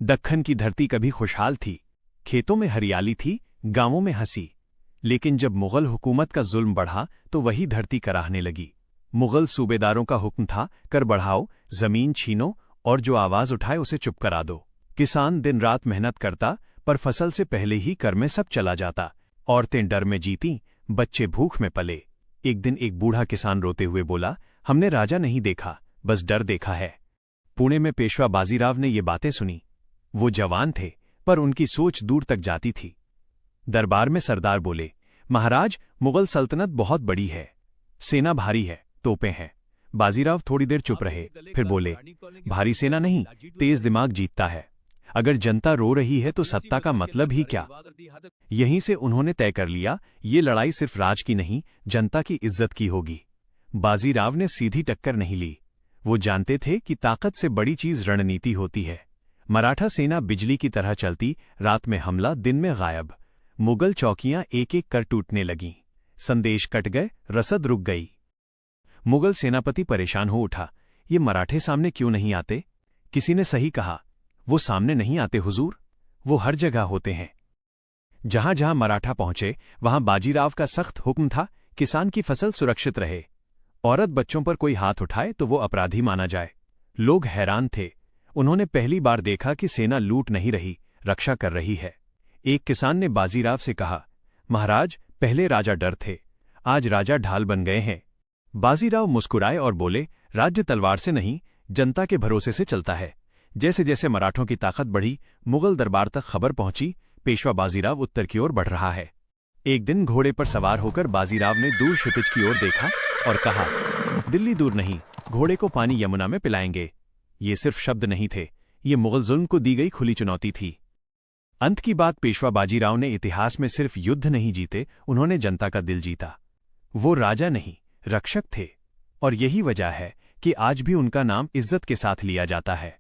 दक्खन की धरती कभी खुशहाल थी, खेतों में हरियाली थी, गांवों में हंसी। लेकिन जब मुगल हुकूमत का जुल्म बढ़ा तो वही धरती कराहने लगी। मुगल सूबेदारों का हुक्म था, कर बढ़ाओ, जमीन छीनो और जो आवाज उठाए उसे चुप करा दो। किसान दिन रात मेहनत करता, पर फसल से पहले ही कर में सब चला जाता। औरतें डर में जीतीं, बच्चे भूख में पले। एक दिन एक बूढ़ा किसान रोते हुए बोला, हमने राजा नहीं देखा, बस डर देखा है। पुणे में पेशवा बाजीराव ने ये बातें सुनी। वो जवान थे, पर उनकी सोच दूर तक जाती थी। दरबार में सरदार बोले, महाराज, मुगल सल्तनत बहुत बड़ी है, सेना भारी है, तोपें हैं। बाजीराव थोड़ी देर चुप रहे, फिर बोले, भारी सेना नहीं, तेज दिमाग जीतता है। अगर जनता रो रही है तो सत्ता का मतलब ही क्या। यहीं से उन्होंने तय कर लिया, ये लड़ाई सिर्फ राज की नहीं, जनता की इज्जत की होगी। बाजीराव ने सीधी टक्कर नहीं ली। वो जानते थे कि ताकत से बड़ी चीज रणनीति होती है। मराठा सेना बिजली की तरह चलती, रात में हमला, दिन में गायब। मुगल चौकियां एक एक कर टूटने लगीं। संदेश कट गए, रसद रुक गई। मुगल सेनापति परेशान हो उठा, ये मराठे सामने क्यों नहीं आते। किसी ने सही कहा, वो सामने नहीं आते हुजूर, वो हर जगह होते हैं। जहां जहां मराठा पहुंचे वहां बाजीराव का सख्त हुक्म था, किसान की फसल सुरक्षित रहे। औरत बच्चों पर कोई हाथ उठाए तो वो अपराधी माना जाए। लोग हैरान थे। उन्होंने पहली बार देखा कि सेना लूट नहीं रही, रक्षा कर रही है। एक किसान ने बाजीराव से कहा, महाराज, पहले राजा डर थे, आज राजा ढाल बन गए हैं। बाजीराव मुस्कुराए और बोले, राज्य तलवार से नहीं, जनता के भरोसे से चलता है। जैसे जैसे मराठों की ताकत बढ़ी, मुगल दरबार तक खबर पहुंची, पेशवा बाजीराव उत्तर की ओर बढ़ रहा है। एक दिन घोड़े पर सवार होकर बाजीराव ने दूर क्षितिज की ओर देखा और कहा, दिल्ली दूर नहीं, घोड़े को पानी यमुना में पिलाएंगे। ये सिर्फ शब्द नहीं थे, ये मुगल जुल्म को दी गई खुली चुनौती थी। अंत की बात, पेशवा बाजीराव ने इतिहास में सिर्फ युद्ध नहीं जीते, उन्होंने जनता का दिल जीता। वो राजा नहीं, रक्षक थे। और यही वजह है कि आज भी उनका नाम इज्जत के साथ लिया जाता है।